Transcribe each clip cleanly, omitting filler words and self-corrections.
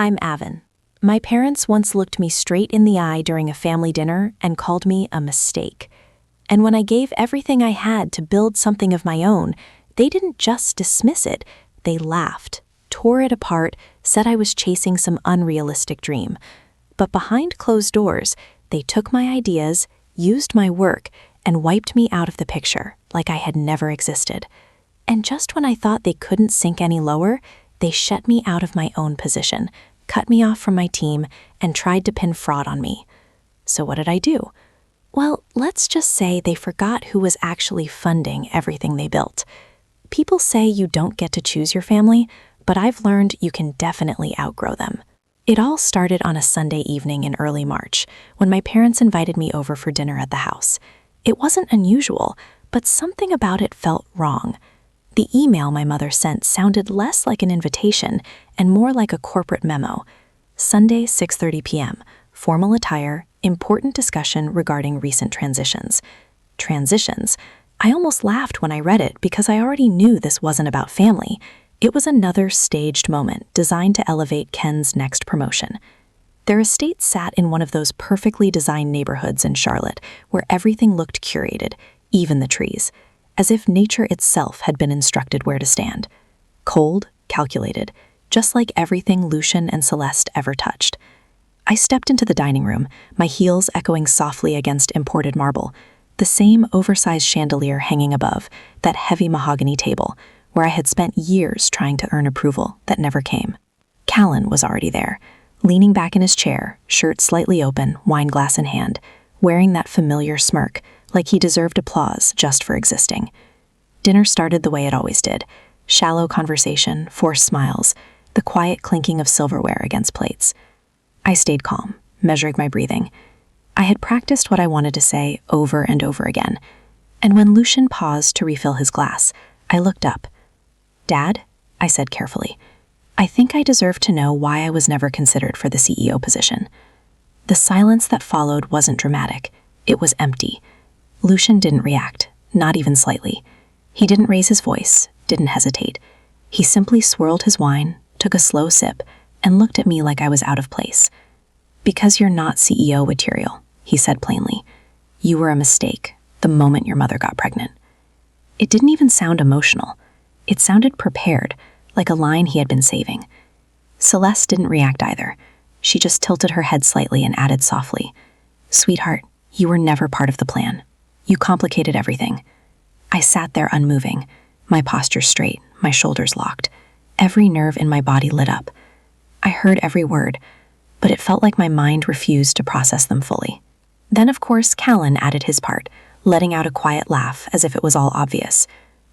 I'm Avon. My parents once looked me straight in the eye during a family dinner and called me a mistake. And when I gave everything I had to build something of my own, they didn't just dismiss it, they laughed, tore it apart, said I was chasing some unrealistic dream. But behind closed doors, they took my ideas, used my work, and wiped me out of the picture like I had never existed. And just when I thought they couldn't sink any lower, they shut me out of my own position, cut me off from my team, and tried to pin fraud on me. So what did I do? Well, let's just say they forgot who was actually funding everything they built. People say you don't get to choose your family, but I've learned you can definitely outgrow them. It all started on a Sunday evening in early March, when my parents invited me over for dinner at the house. It wasn't unusual, but something about it felt wrong. The email my mother sent sounded less like an invitation and more like a corporate memo. Sunday, 6:30 p.m., formal attire, important discussion regarding recent transitions. Transitions? I almost laughed when I read it because I already knew this wasn't about family. It was another staged moment designed to elevate Ken's next promotion. Their estate sat in one of those perfectly designed neighborhoods in Charlotte where everything looked curated, even the trees, as if nature itself had been instructed where to stand. Cold, calculated, just like everything Lucian and Celeste ever touched. I stepped into the dining room, my heels echoing softly against imported marble, the same oversized chandelier hanging above, that heavy mahogany table, where I had spent years trying to earn approval that never came. Callan was already there, leaning back in his chair, shirt slightly open, wine glass in hand, wearing that familiar smirk, like he deserved applause just for existing. Dinner started the way it always did. Shallow conversation, forced smiles, the quiet clinking of silverware against plates. I stayed calm, measuring my breathing. I had practiced what I wanted to say over and over again. And when Lucian paused to refill his glass, I looked up. "Dad," I said carefully, "I think I deserve to know why I was never considered for the CEO position." The silence that followed wasn't dramatic. It was empty. Lucian didn't react, not even slightly. He didn't raise his voice, didn't hesitate. He simply swirled his wine, took a slow sip, and looked at me like I was out of place. "Because you're not CEO material," he said plainly. "You were a mistake the moment your mother got pregnant." It didn't even sound emotional. It sounded prepared, like a line he had been saving. Celeste didn't react either. She just tilted her head slightly and added softly, "Sweetheart, you were never part of the plan. You complicated everything." I sat there unmoving, my posture straight, my shoulders locked. Every nerve in my body lit up. I heard every word, but it felt like my mind refused to process them fully. Then, of course, Callan added his part, letting out a quiet laugh as if it was all obvious.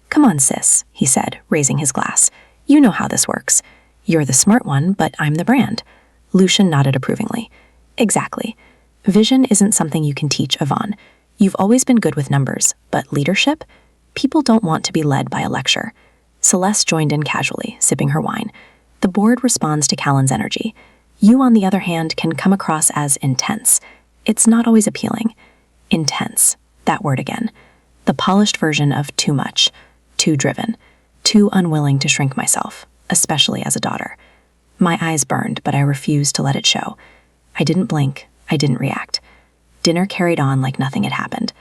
"Come on, sis," he said, raising his glass. "You know how this works. You're the smart one, but I'm the brand." Lucian nodded approvingly. "Exactly. Vision isn't something you can teach, Yvonne. You've always been good with numbers, but leadership? People don't want to be led by a lecture." Celeste joined in casually, sipping her wine. "The board responds to Callan's energy. You, on the other hand, can come across as intense. It's not always appealing. Intense. That word again. The polished version of too much, too driven, too unwilling to shrink myself, especially as a daughter." My eyes burned, but I refused to let it show. I didn't blink. I didn't react. Dinner carried on like nothing had happened.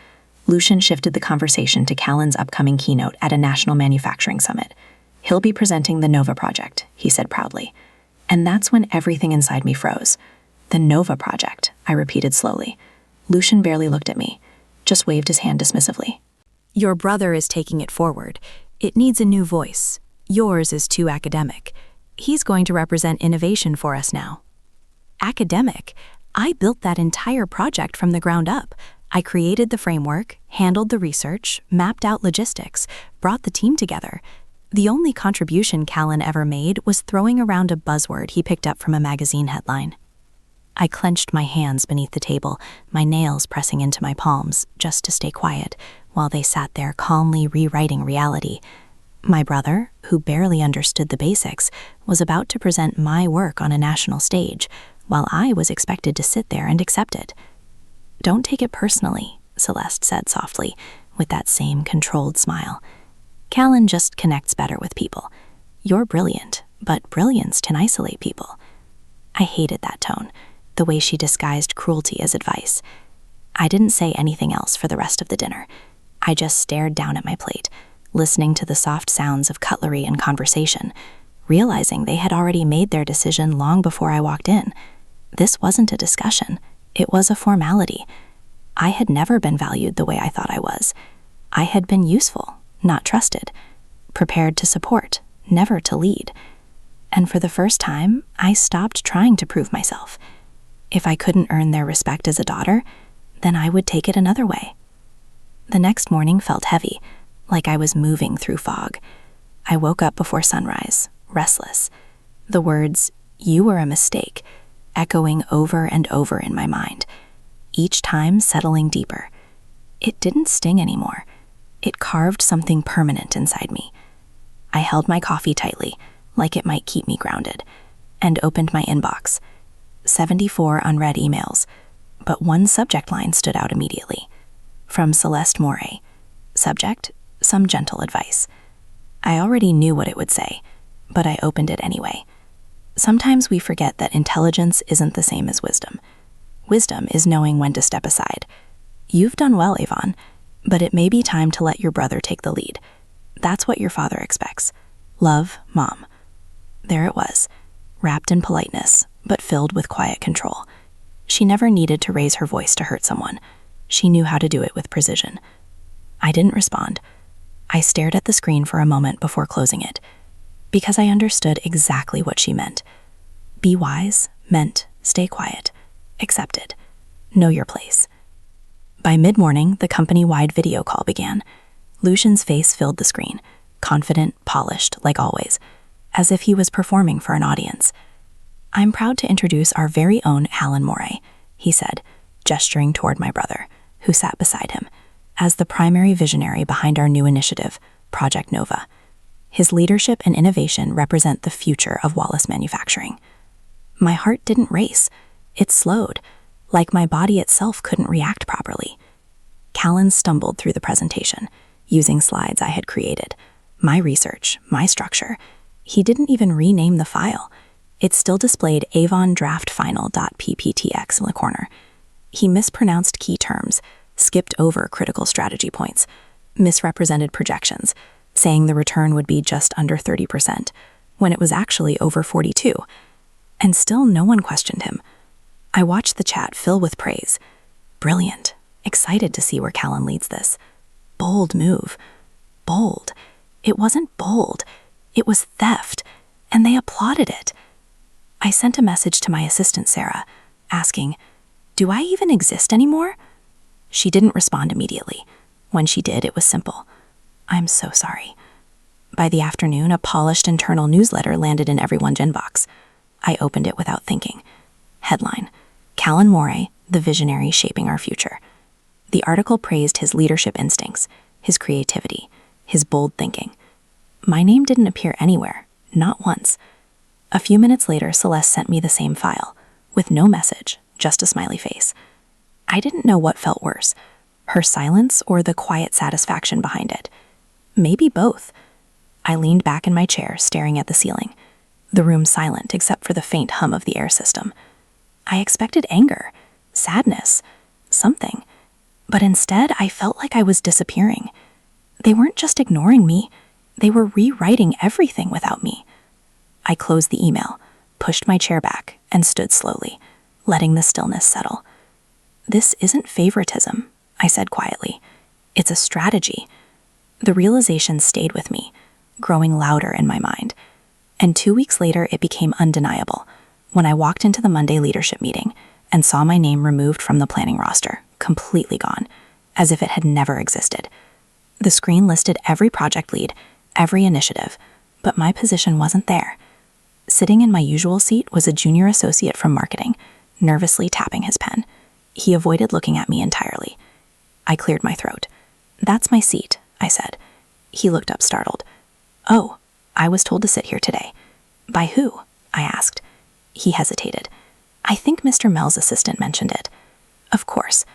Lucian shifted the conversation to Callan's upcoming keynote at a national manufacturing summit. "He'll be presenting the Nova project," he said proudly. And that's when everything inside me froze. "The Nova project," I repeated slowly. Lucian barely looked at me, just waved his hand dismissively. "Your brother is taking it forward. It needs a new voice. Yours is too academic. He's going to represent innovation for us now." Academic? I built that entire project from the ground up. I created the framework, handled the research, mapped out logistics, brought the team together. The only contribution Callan ever made was throwing around a buzzword he picked up from a magazine headline. I clenched my hands beneath the table, my nails pressing into my palms, just to stay quiet, while they sat there calmly rewriting reality. My brother, who barely understood the basics, was about to present my work on a national stage, while I was expected to sit there and accept it. "Don't take it personally," Celeste said softly, with that same controlled smile. "Callan just connects better with people. You're brilliant, but brilliance can isolate people." I hated that tone, the way she disguised cruelty as advice. I didn't say anything else for the rest of the dinner. I just stared down at my plate, listening to the soft sounds of cutlery and conversation, realizing they had already made their decision long before I walked in. This wasn't a discussion. It was a formality. I had never been valued the way I thought I was. I had been useful, not trusted, prepared to support, never to lead. And for the first time, I stopped trying to prove myself. If I couldn't earn their respect as a daughter, then I would take it another way. The next morning felt heavy, like I was moving through fog. I woke up before sunrise, restless. The words, "You were a mistake," echoing over and over in my mind, each time settling deeper. It didn't sting anymore. It carved something permanent inside me. I held my coffee tightly, like it might keep me grounded, and opened my inbox. 74 unread emails, but one subject line stood out immediately. From Celeste Moray. Subject, some gentle advice. I already knew what it would say, but I opened it anyway. Sometimes we forget that intelligence isn't the same as wisdom. Wisdom is knowing when to step aside. You've done well, Avon, but it may be time to let your brother take the lead. That's what your father expects. Love, Mom. There it was, wrapped in politeness, but filled with quiet control. She never needed to raise her voice to hurt someone. She knew how to do it with precision. I didn't respond. I stared at the screen for a moment before closing it, because I understood exactly what she meant. Be wise meant stay quiet, accepted, know your place. By mid-morning, the company-wide video call began. Lucian's face filled the screen, confident, polished, like always, as if he was performing for an audience. "I'm proud to introduce our very own Alan Moray," he said, gesturing toward my brother, who sat beside him, as the primary visionary behind our new initiative, Project Nova. His leadership and innovation represent the future of Wallace Manufacturing. My heart didn't race. It slowed, like my body itself couldn't react properly. Callan stumbled through the presentation, using slides I had created. My research, my structure. He didn't even rename the file. It still displayed avondraftfinal.pptx in the corner. He mispronounced key terms, skipped over critical strategy points, misrepresented projections, saying the return would be just under 30%, when it was actually over 42%. And still no one questioned him. I watched the chat fill with praise. Brilliant. Excited to see where Callan leads this. Bold move. Bold. It wasn't bold. It was theft, and they applauded it. I sent a message to my assistant, Sarah, asking, "Do I even exist anymore?" She didn't respond immediately. When she did, it was simple. "I'm so sorry." By the afternoon, a polished internal newsletter landed in everyone's inbox. I opened it without thinking. Headline: Callan Moray, the visionary shaping our future. The article praised his leadership instincts, his creativity, his bold thinking. My name didn't appear anywhere, not once. A few minutes later, Celeste sent me the same file, with no message, just a smiley face. I didn't know what felt worse, her silence or the quiet satisfaction behind it. Maybe both. I leaned back in my chair, staring at the ceiling. The room silent except for the faint hum of the air system. I expected anger, sadness, something. But instead, I felt like I was disappearing. They weren't just ignoring me, they were rewriting everything without me. I closed the email, pushed my chair back, and stood slowly, letting the stillness settle. "This isn't favoritism," I said quietly. "It's a strategy." The realization stayed with me, growing louder in my mind. And 2 weeks later, it became undeniable when I walked into the Monday leadership meeting and saw my name removed from the planning roster, completely gone, as if it had never existed. The screen listed every project lead, every initiative, but my position wasn't there. Sitting in my usual seat was a junior associate from marketing, nervously tapping his pen. He avoided looking at me entirely. I cleared my throat. "That's my seat," I said. He looked up startled. "Oh, I was told to sit here today." "By who?" I asked. He hesitated. "I think Mr. Mel's assistant mentioned it." Of course,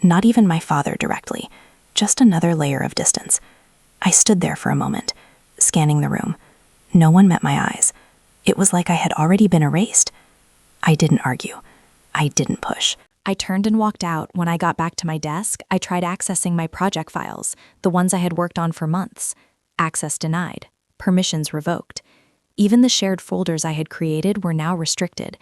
not even my father directly, just another layer of distance. I stood there for a moment, scanning the room. No one met my eyes. It was like I had already been erased. I didn't argue. I didn't push. I turned and walked out. When I got back to my desk, I tried accessing my project files, the ones I had worked on for months. Access denied. Permissions revoked. Even the shared folders I had created were now restricted.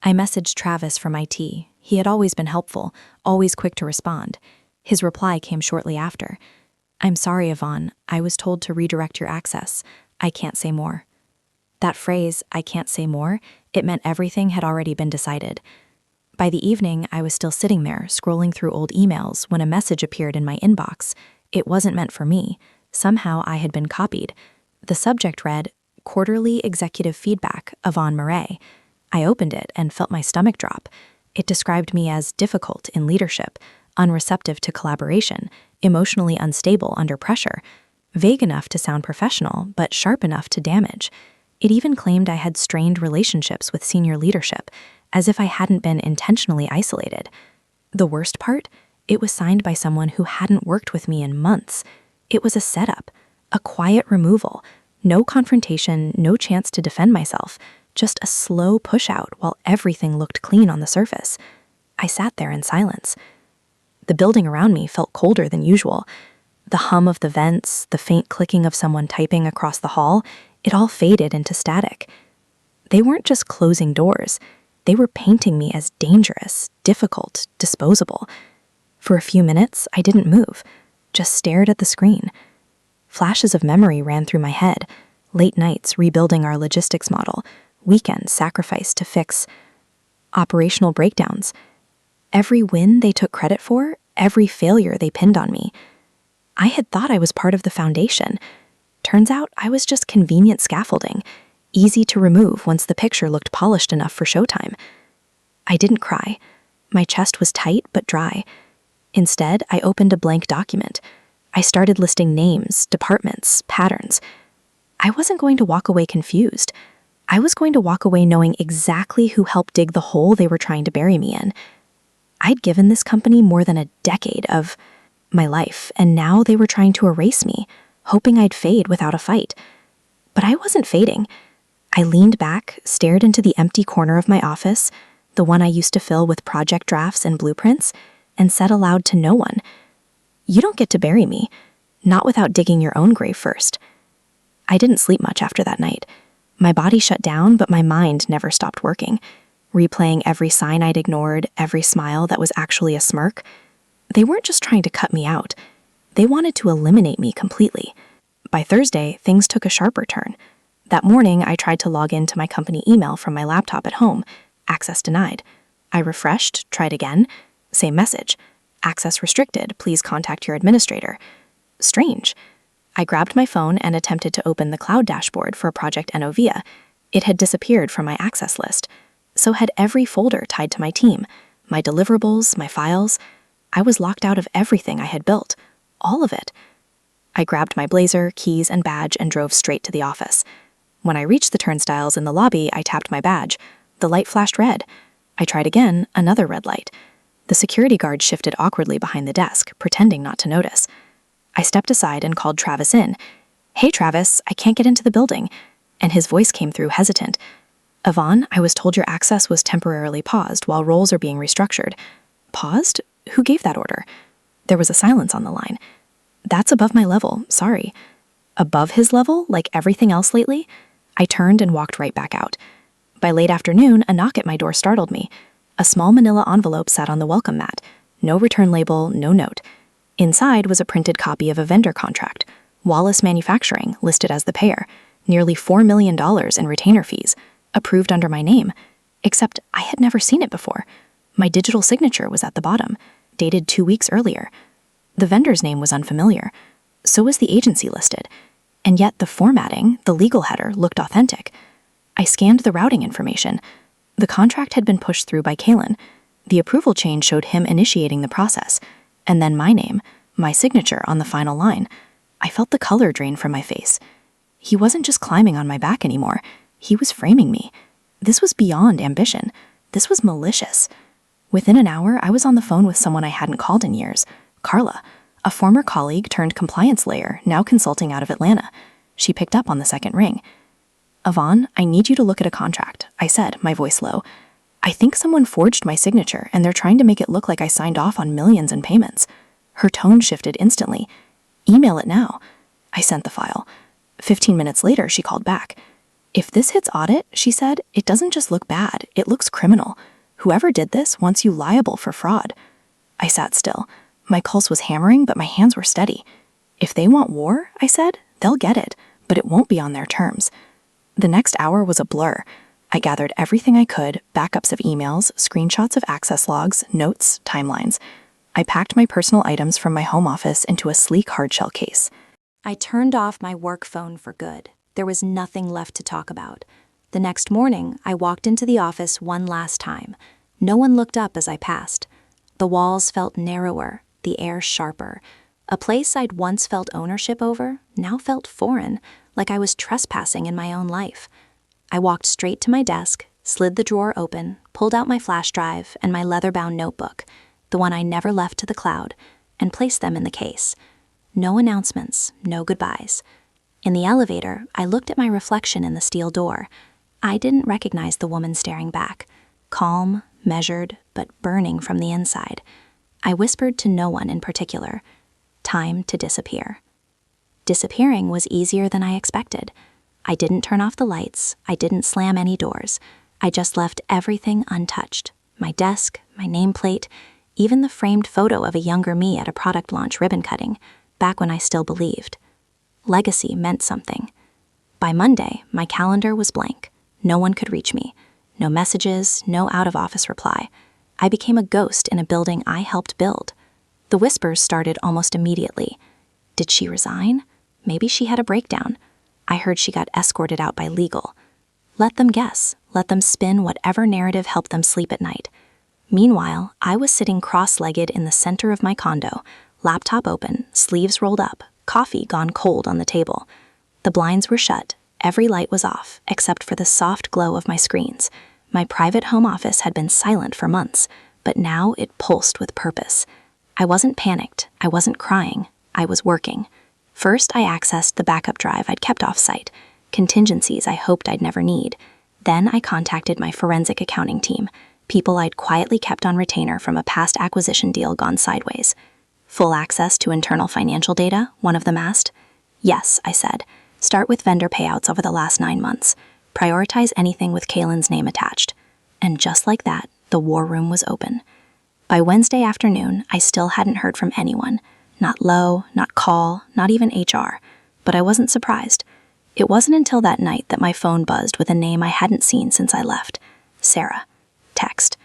I messaged Travis from IT. He had always been helpful, always quick to respond. His reply came shortly after. "I'm sorry, Yvonne. I was told to redirect your access. I can't say more." That phrase, "I can't say more," it meant everything had already been decided. By the evening, I was still sitting there, scrolling through old emails, when a message appeared in my inbox. It wasn't meant for me. Somehow I had been copied. The subject read, "Quarterly Executive Feedback, Yvonne Murray." I opened it and felt my stomach drop. It described me as difficult in leadership, unreceptive to collaboration, emotionally unstable under pressure, vague enough to sound professional, but sharp enough to damage. It even claimed I had strained relationships with senior leadership, as if I hadn't been intentionally isolated. The worst part? It was signed by someone who hadn't worked with me in months. It was a setup, a quiet removal, no confrontation, no chance to defend myself, just a slow push-out while everything looked clean on the surface. I sat there in silence. The building around me felt colder than usual. The hum of the vents, the faint clicking of someone typing across the hall, it all faded into static. They weren't just closing doors. They were painting me as dangerous, difficult, disposable. For a few minutes, I didn't move, just stared at the screen. Flashes of memory ran through my head, late nights rebuilding our logistics model, weekends sacrificed to fix operational breakdowns. Every win they took credit for, every failure they pinned on me. I had thought I was part of the foundation. Turns out I was just convenient scaffolding, easy to remove once the picture looked polished enough for showtime. I didn't cry. My chest was tight but dry. Instead, I opened a blank document. I started listing names, departments, patterns. I wasn't going to walk away confused. I was going to walk away knowing exactly who helped dig the hole they were trying to bury me in. I'd given this company more than a decade of my life, and now they were trying to erase me, hoping I'd fade without a fight. But I wasn't fading. I leaned back, stared into the empty corner of my office, the one I used to fill with project drafts and blueprints, and said aloud to no one, "You don't get to bury me, not without digging your own grave first." I didn't sleep much after that night. My body shut down, but my mind never stopped working, replaying every sign I'd ignored, every smile that was actually a smirk. They weren't just trying to cut me out. They wanted to eliminate me completely. By Thursday, things took a sharper turn. That morning, I tried to log into my company email from my laptop at home. Access denied. I refreshed, tried again. Same message. Access restricted. Please contact your administrator. Strange. I grabbed my phone and attempted to open the cloud dashboard for Project Enovia. It had disappeared from my access list. So had every folder tied to my team, my deliverables, my files. I was locked out of everything I had built. All of it. I grabbed my blazer, keys, and badge and drove straight to the office. When I reached the turnstiles in the lobby, I tapped my badge. The light flashed red. I tried again, another red light. The security guard shifted awkwardly behind the desk, pretending not to notice. I stepped aside and called Travis in. "Hey, Travis, I can't get into the building." And his voice came through hesitant. "Yvonne, I was told your access was temporarily paused while roles are being restructured." "Paused? Who gave that order?" There was a silence on the line. "That's above my level, sorry." Above his level, like everything else lately? I turned and walked right back out. By late afternoon, a knock at my door startled me. A small manila envelope sat on the welcome mat. No return label, no note. Inside was a printed copy of a vendor contract. Wallace Manufacturing, listed as the payer. Nearly $4 million in retainer fees. Approved under my name. Except I had never seen it before. My digital signature was at the bottom, dated 2 weeks earlier. The vendor's name was unfamiliar. So was the agency listed. And yet the formatting, the legal header, looked authentic. I scanned the routing information. The contract had been pushed through by Kalen. The approval chain showed him initiating the process. And then my name, my signature on the final line. I felt the color drain from my face. He wasn't just climbing on my back anymore. He was framing me. This was beyond ambition. This was malicious. Within an hour, I was on the phone with someone I hadn't called in years, Carla, a former colleague turned compliance layer, now consulting out of Atlanta. She picked up on the second ring. "Yvonne, I need you to look at a contract," I said, my voice low. I think someone forged my signature and they're trying to make it look like I signed off on millions in payments. Her tone shifted instantly. Email it now. I sent the file. 15 minutes later, she called back. If this hits audit, she said, it doesn't just look bad, it looks criminal. Whoever did this wants you liable for fraud. I sat still. My pulse was hammering, but my hands were steady. If they want war, I said, they'll get it, but it won't be on their terms. The next hour was a blur. I gathered everything I could, backups of emails, screenshots of access logs, notes, timelines. I packed my personal items from my home office into a sleek hardshell case. I turned off my work phone for good. There was nothing left to talk about. The next morning, I walked into the office one last time. No one looked up as I passed. The walls felt narrower, the air sharper. A place I'd once felt ownership over now felt foreign, like I was trespassing in my own life. I walked straight to my desk, slid the drawer open, pulled out my flash drive and my leather-bound notebook, the one I never left to the cloud, and placed them in the case. No announcements, no goodbyes. In the elevator, I looked at my reflection in the steel door. I didn't recognize the woman staring back. Calm, measured, but burning from the inside. I whispered to no one in particular. Time to disappear. Disappearing was easier than I expected. I didn't turn off the lights. I didn't slam any doors. I just left everything untouched. My desk, my nameplate, even the framed photo of a younger me at a product launch ribbon cutting, back when I still believed. Legacy meant something. By Monday, my calendar was blank. No one could reach me. No messages, no out-of-office reply. I became a ghost in a building I helped build. The whispers started almost immediately. Did she resign? Maybe she had a breakdown. I heard she got escorted out by legal. Let them guess. Let them spin whatever narrative helped them sleep at night. Meanwhile, I was sitting cross-legged in the center of my condo, laptop open, sleeves rolled up, coffee gone cold on the table. The blinds were shut, every light was off, except for the soft glow of my screens. My private home office had been silent for months, but now it pulsed with purpose. I wasn't panicked, I wasn't crying, I was working. First, I accessed the backup drive I'd kept off-site, contingencies I hoped I'd never need. Then I contacted my forensic accounting team, people I'd quietly kept on retainer from a past acquisition deal gone sideways. Full access to internal financial data, one of them asked. Yes, I said. Start with vendor payouts over the last 9 months. Prioritize anything with Kaylin's name attached. And just like that, the war room was open. By Wednesday afternoon, I still hadn't heard from anyone. Not Lowe, not Call, not even HR. But I wasn't surprised. It wasn't until that night that my phone buzzed with a name I hadn't seen since I left. Sarah. Text.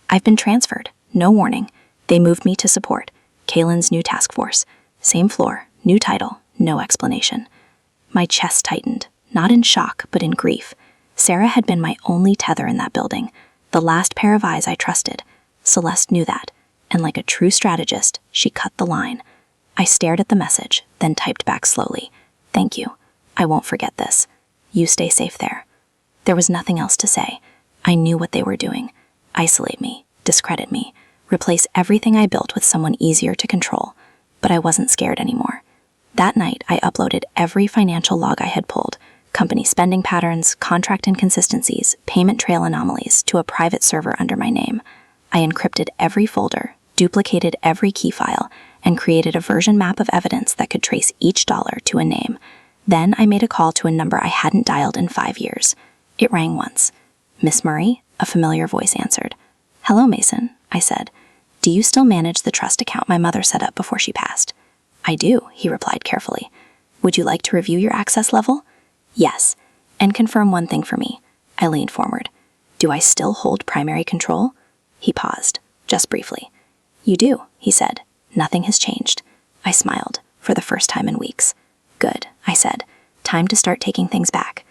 I've been transferred. No warning. They moved me to support. Kaylin's new task force. Same floor, new title, no explanation. My chest tightened, not in shock, but in grief. Sarah had been my only tether in that building, the last pair of eyes I trusted. Celeste knew that, and like a true strategist, she cut the line. I stared at the message, then typed back slowly. Thank you. I won't forget this. You stay safe there. There was nothing else to say. I knew what they were doing. Isolate me, discredit me, replace everything I built with someone easier to control. But I wasn't scared anymore. That night, I uploaded every financial log I had pulled, company spending patterns, contract inconsistencies, payment trail anomalies, to a private server under my name. I encrypted every folder, duplicated every key file, and created a version map of evidence that could trace each dollar to a name. Then I made a call to a number I hadn't dialed in 5 years. It rang once. Miss Murray, a familiar voice answered. Hello, Mason, I said. Do you still manage the trust account my mother set up before she passed? I do, he replied carefully. Would you like to review your access level? Yes, and confirm one thing for me. I leaned forward. Do I still hold primary control? He paused, just briefly. You do, he said. Nothing has changed. I smiled, for the first time in weeks. Good, I said. Time to start taking things back.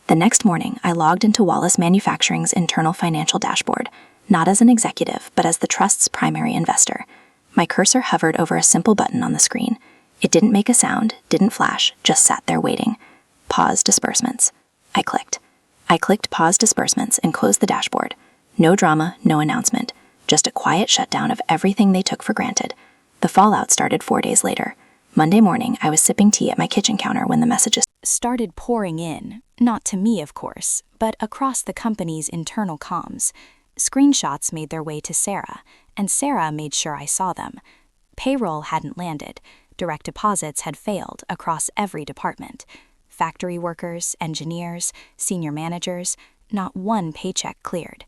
The next morning, I logged into Wallace Manufacturing's internal financial dashboard, not as an executive, but as the trust's primary investor. My cursor hovered over a simple button on the screen. It didn't make a sound, didn't flash, just sat there waiting. Pause disbursements. I clicked. Pause disbursements and closed the dashboard. No drama, no announcement. Just a quiet shutdown of everything they took for granted. The fallout started 4 days later. Monday morning, I was sipping tea at my kitchen counter when the messages started pouring in. Not to me, of course, but across the company's internal comms. Screenshots made their way to Sarah, and Sarah made sure I saw them. Payroll hadn't landed. Direct deposits had failed across every department. Factory workers, engineers, senior managers, not one paycheck cleared.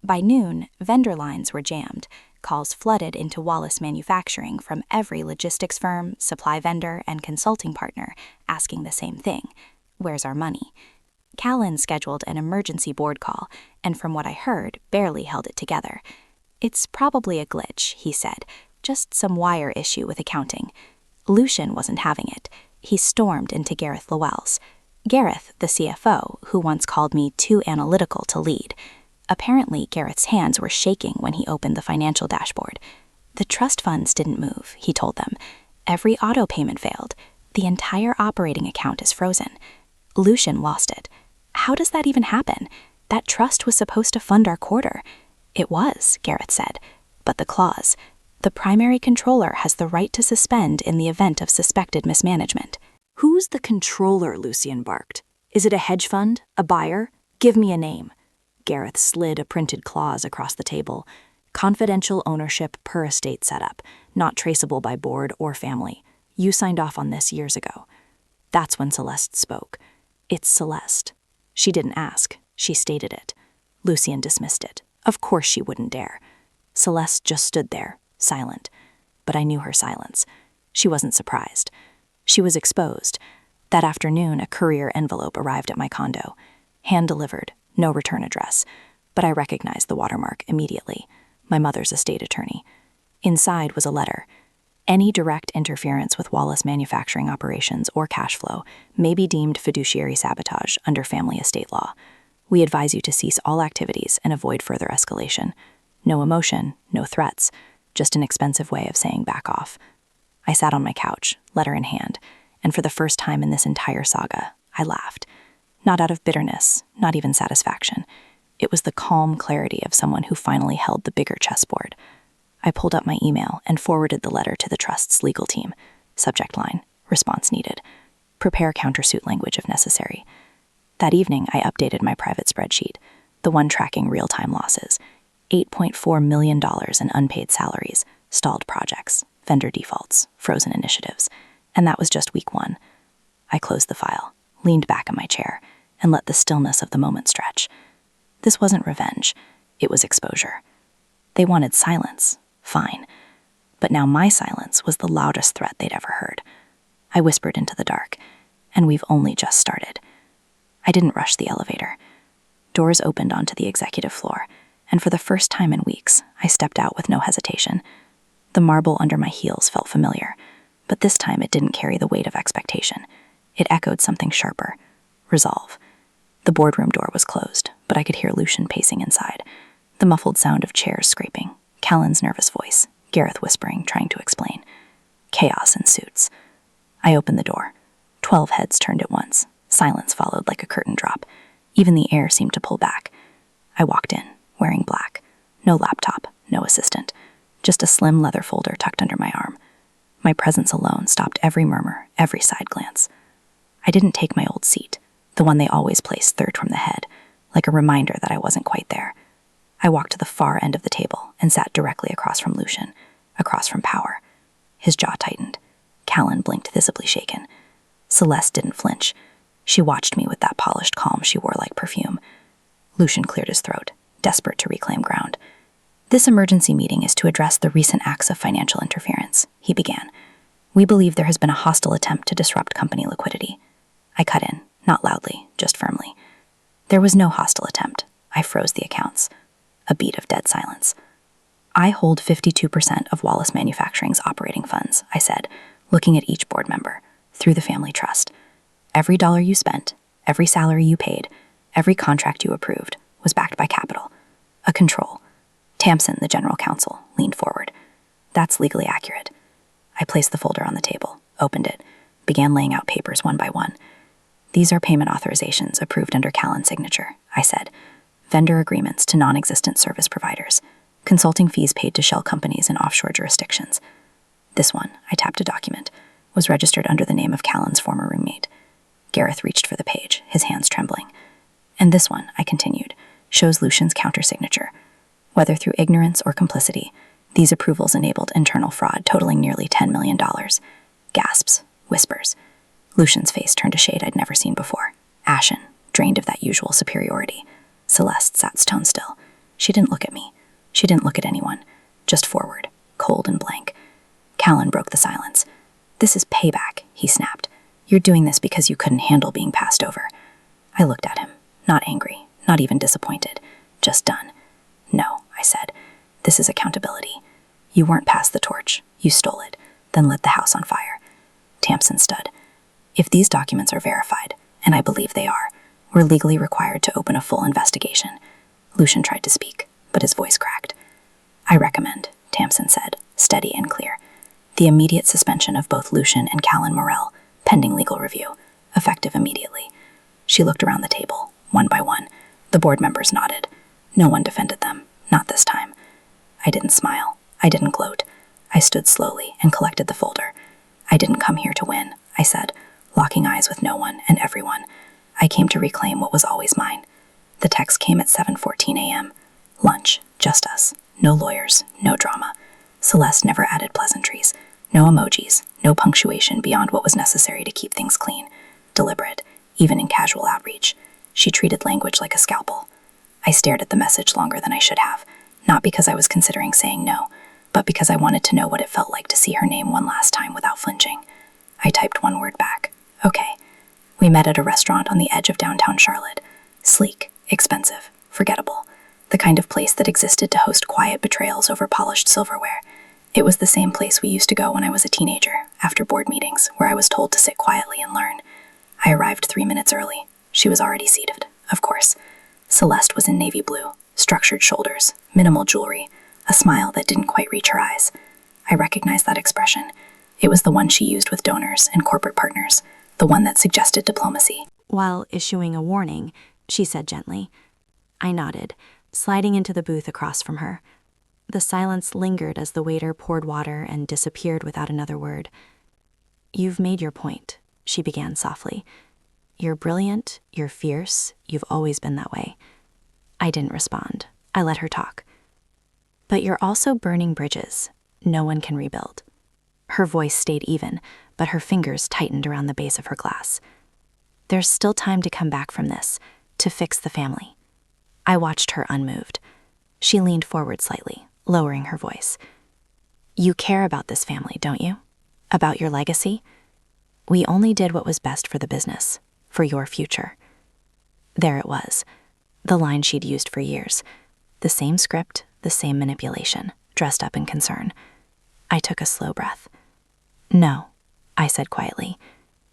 By noon, vendor lines were jammed. Calls flooded into Wallace Manufacturing from every logistics firm, supply vendor, and consulting partner, asking the same thing: where's our money? Callan scheduled an emergency board call, and from what I heard, barely held it together. It's probably a glitch, he said, just some wire issue with accounting. Lucian wasn't having it. He stormed into Gareth Lowell's. Gareth, the CFO, who once called me too analytical to lead. Apparently, Gareth's hands were shaking when he opened the financial dashboard. The trust funds didn't move, he told them. Every auto payment failed. The entire operating account is frozen. Lucian lost it. How does that even happen? That trust was supposed to fund our quarter. It was, Gareth said. But the clause: the primary controller has the right to suspend in the event of suspected mismanagement. Who's the controller? Lucian barked. Is it a hedge fund? A buyer? Give me a name. Gareth slid a printed clause across the table. Confidential ownership per estate setup, not traceable by board or family. You signed off on this years ago. That's when Celeste spoke. It's Celeste. She didn't ask. She stated it. Lucian dismissed it. Of course she wouldn't dare. Celeste just stood there, silent. But I knew her silence. She wasn't surprised. She was exposed. That afternoon, a courier envelope arrived at my condo. Hand-delivered, no return address. But I recognized the watermark immediately. My mother's estate attorney. Inside was a letter. Any direct interference with Wallace Manufacturing operations or cash flow may be deemed fiduciary sabotage under family estate law. We advise you to cease all activities and avoid further escalation. No emotion, no threats, just an expensive way of saying back off. I sat on my couch, letter in hand, and for the first time in this entire saga, I laughed. Not out of bitterness, not even satisfaction. It was the calm clarity of someone who finally held the bigger chessboard. I pulled up my email and forwarded the letter to the trust's legal team. Subject line: response needed. Prepare countersuit language if necessary. That evening, I updated my private spreadsheet, the one tracking real-time losses. $8.4 million in unpaid salaries, stalled projects, vendor defaults, frozen initiatives. And that was just week 1. I closed the file, leaned back in my chair, and let the stillness of the moment stretch. This wasn't revenge. It was exposure. They wanted silence. Fine. But now my silence was the loudest threat they'd ever heard. I whispered into the dark, and we've only just started. I didn't rush the elevator. Doors opened onto the executive floor, and for the first time in weeks, I stepped out with no hesitation. The marble under my heels felt familiar, but this time it didn't carry the weight of expectation. It echoed something sharper: resolve. The boardroom door was closed, but I could hear Lucian pacing inside. The muffled sound of chairs scraping, Callan's nervous voice, Gareth whispering, trying to explain. Chaos in suits. I opened the door. 12 heads turned at once. Silence followed like a curtain drop. Even the air seemed to pull back. I walked in, wearing black. No laptop, no assistant. Just a slim leather folder tucked under my arm. My presence alone stopped every murmur, every side glance. I didn't take my old seat, the one they always placed third from the head, like a reminder that I wasn't quite there. I walked to the far end of the table and sat directly across from Lucian, across from Power. His jaw tightened. Callan blinked, visibly shaken. Celeste didn't flinch. She watched me with that polished calm she wore like perfume. Lucian cleared his throat, desperate to reclaim ground. This emergency meeting is to address the recent acts of financial interference, he began. We believe there has been a hostile attempt to disrupt company liquidity. I cut in, not loudly, just firmly. There was no hostile attempt. I froze the accounts. A beat of dead silence. I hold 52% of Wallace Manufacturing's operating funds, I said, looking at each board member, through the family trust. Every dollar you spent, every salary you paid, every contract you approved, was backed by capital. A control. Tamsin, the general counsel, leaned forward. That's legally accurate. I placed the folder on the table, opened it, began laying out papers one by one. These are payment authorizations approved under Callan's signature, I said. Vendor agreements to non-existent service providers. Consulting fees paid to shell companies in offshore jurisdictions. This one, I tapped a document, was registered under the name of Callan's former roommate. Gareth reached for the page, his hands trembling. And this one, I continued, shows Lucian's countersignature. Whether through ignorance or complicity, these approvals enabled internal fraud totaling nearly $10 million. Gasps, whispers. Lucian's face turned a shade I'd never seen before. Ashen, drained of that usual superiority. Celeste sat stone still. She didn't look at me. She didn't look at anyone. Just forward, cold and blank. Callan broke the silence. "This is payback," he snapped. "You're doing this because you couldn't handle being passed over." I looked at him, not angry, not even disappointed, just done. "No," I said. "This is accountability. You weren't passed the torch. You stole it, then lit the house on fire." Tamsin stood. "If these documents are verified, and I believe they are, we're legally required to open a full investigation." Lucian tried to speak, but his voice cracked. "I recommend," Tamsin said, steady and clear, "the immediate suspension of both Lucian and Callan Morell, pending legal review, effective immediately." She looked around the table, one by one. The board members nodded. No one defended them, not this time. I didn't smile. I didn't gloat. I stood slowly and collected the folder. "I didn't come here to win," I said, locking eyes with no one and everyone. "I came to reclaim what was always mine." The text came at 7:14 a.m. Lunch, just us. No lawyers, no drama. Celeste never added pleasantries. No emojis, no punctuation beyond what was necessary to keep things clean. Deliberate, even in casual outreach. She treated language like a scalpel. I stared at the message longer than I should have, not because I was considering saying no, but because I wanted to know what it felt like to see her name one last time without flinching. I typed one word back. "Okay." We met at a restaurant on the edge of downtown Charlotte. Sleek, expensive, forgettable. The kind of place that existed to host quiet betrayals over polished silverware. It was the same place we used to go when I was a teenager, after board meetings, where I was told to sit quietly and learn. I arrived 3 minutes early. She was already seated, of course. Celeste was in navy blue, structured shoulders, minimal jewelry, a smile that didn't quite reach her eyes. I recognized that expression. It was the one she used with donors and corporate partners, the one that suggested diplomacy. While issuing a warning, she said gently. I nodded, sliding into the booth across from her. The silence lingered as the waiter poured water and disappeared without another word. "You've made your point," she began softly. "You're brilliant, you're fierce, you've always been that way." I didn't respond. I let her talk. "But you're also burning bridges no one can rebuild." Her voice stayed even, but her fingers tightened around the base of her glass. "There's still time to come back from this, to fix the family." I watched her unmoved. She leaned forward slightly, lowering her voice. "You care about this family, don't you? About your legacy? We only did what was best for the business, for your future." There it was, the line she'd used for years. The same script, the same manipulation, dressed up in concern. I took a slow breath. "No," I said quietly.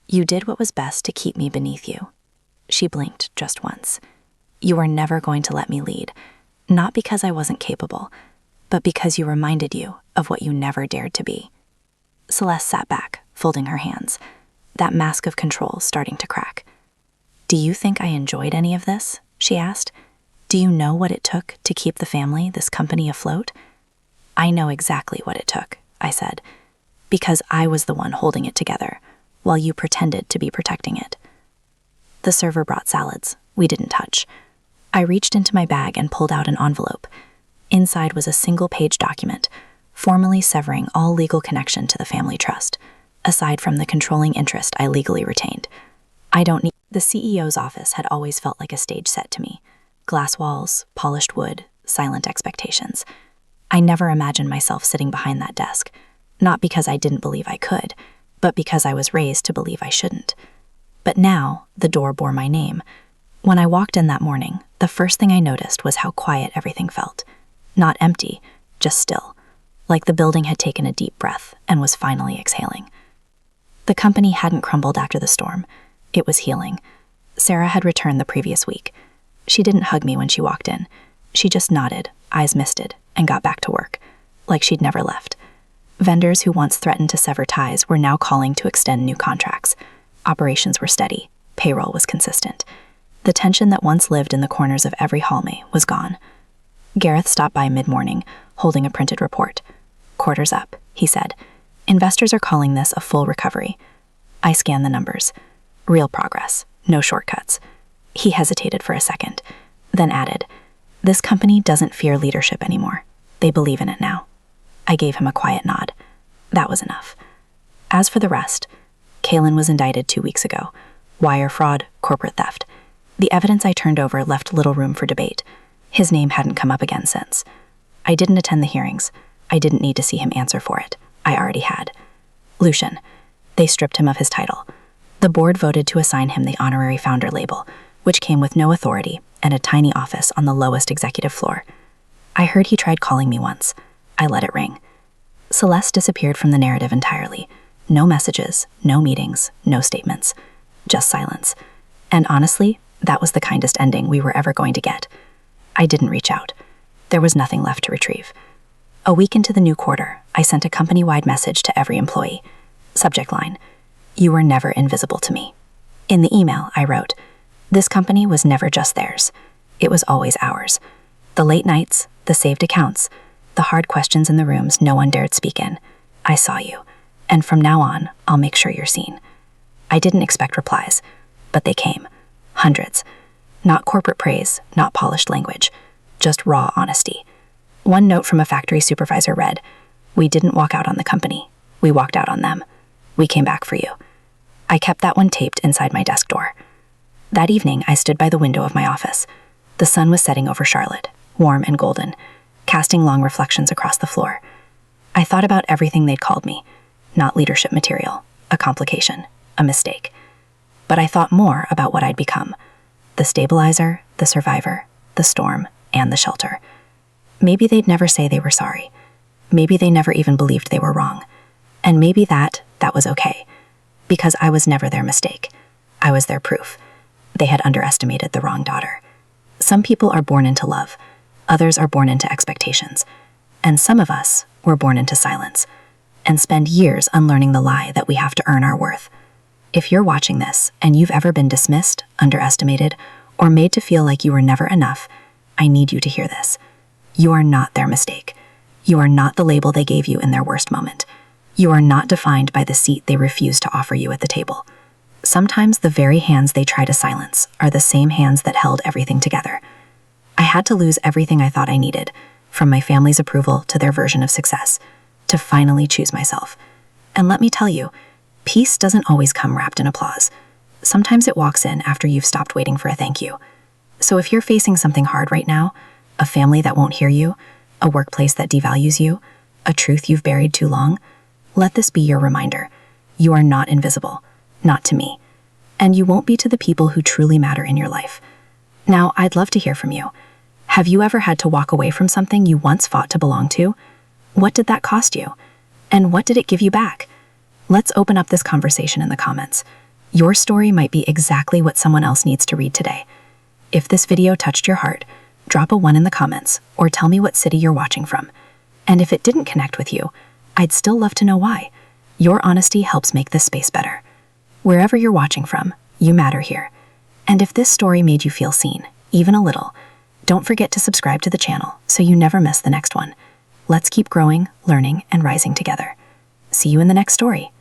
"You did what was best to keep me beneath you." She blinked just once. "You were never going to let me lead, not because I wasn't capable, but because you reminded you of what you never dared to be." Celeste sat back, folding her hands, that mask of control starting to crack. "Do you think I enjoyed any of this?" she asked. "Do you know what it took to keep the family, this company afloat?" "I know exactly what it took," I said, "because I was the one holding it together, while you pretended to be protecting it." The server brought salads. We didn't touch. I reached into my bag and pulled out an envelope. Inside was a single-page document, formally severing all legal connection to the family trust, aside from the controlling interest I legally retained. I don't need— The CEO's office had always felt like a stage set to me. Glass walls, polished wood, silent expectations. I never imagined myself sitting behind that desk, not because I didn't believe I could, but because I was raised to believe I shouldn't. But now, the door bore my name. When I walked in that morning, the first thing I noticed was how quiet everything felt. Not empty, just still, like the building had taken a deep breath and was finally exhaling. The company hadn't crumbled after the storm. It was healing. Sarah had returned the previous week. She didn't hug me when she walked in. She just nodded, eyes misted, and got back to work, like she'd never left. Vendors who once threatened to sever ties were now calling to extend new contracts. Operations were steady. Payroll was consistent. The tension that once lived in the corners of every hallway was gone. Gareth stopped by mid-morning, holding a printed report. "Quarter's up," he said. "Investors are calling this a full recovery." I scanned the numbers. Real progress, no shortcuts. He hesitated for a second, then added, This company doesn't fear leadership anymore. They believe in it now. I gave him a quiet nod. That was enough. As for the rest, Kalen was indicted 2 weeks ago. Wire fraud, corporate theft. The evidence I turned over left little room for debate. His name hadn't come up again since. I didn't attend the hearings. I didn't need to see him answer for it. I already had. Lucian. They stripped him of his title. The board voted to assign him the honorary founder label, which came with no authority and a tiny office on the lowest executive floor. I heard he tried calling me once. I let it ring. Celeste disappeared from the narrative entirely. No messages, no meetings, no statements. Just silence. And honestly, that was the kindest ending we were ever going to get. I didn't reach out. There was nothing left to retrieve. A week into the new quarter, I sent a company-wide message to every employee. Subject line, "You were never invisible to me." In the email, I wrote, "This company was never just theirs. It was always ours. The late nights, the saved accounts, the hard questions in the rooms no one dared speak in. I saw you. And from now on, I'll make sure you're seen." I didn't expect replies, but they came. Hundreds. Not corporate praise, not polished language. Just raw honesty. One note from a factory supervisor read, "We didn't walk out on the company. We walked out on them. We came back for you." I kept that one taped inside my desk door. That evening, I stood by the window of my office. The sun was setting over Charlotte, warm and golden, casting long reflections across the floor. I thought about everything they'd called me. Not leadership material, a complication, a mistake. But I thought more about what I'd become. The stabilizer, the survivor, the storm, and the shelter. Maybe they'd never say they were sorry. Maybe they never even believed they were wrong. And maybe that was okay. Because I was never their mistake. I was their proof. They had underestimated the wrong daughter. Some people are born into love. Others are born into expectations. And some of us were born into silence. And spend years unlearning the lie that we have to earn our worth. If you're watching this and you've ever been dismissed, underestimated, or made to feel like you were never enough, I need you to hear this. You are not their mistake. You are not the label they gave you in their worst moment. You are not defined by the seat they refuse to offer you at the table. Sometimes the very hands they try to silence are the same hands that held everything together. I had to lose everything I thought I needed, from my family's approval to their version of success, to finally choose myself. And let me tell you, peace doesn't always come wrapped in applause. Sometimes it walks in after you've stopped waiting for a thank you. So if you're facing something hard right now, a family that won't hear you, a workplace that devalues you, a truth you've buried too long, let this be your reminder. You are not invisible, not to me. And you won't be to the people who truly matter in your life. Now, I'd love to hear from you. Have you ever had to walk away from something you once fought to belong to? What did that cost you? And what did it give you back? Let's open up this conversation in the comments. Your story might be exactly what someone else needs to read today. If this video touched your heart, drop a 1 in the comments or tell me what city you're watching from. And if it didn't connect with you, I'd still love to know why. Your honesty helps make this space better. Wherever you're watching from, you matter here. And if this story made you feel seen, even a little, don't forget to subscribe to the channel so you never miss the next one. Let's keep growing, learning, and rising together. See you in the next story.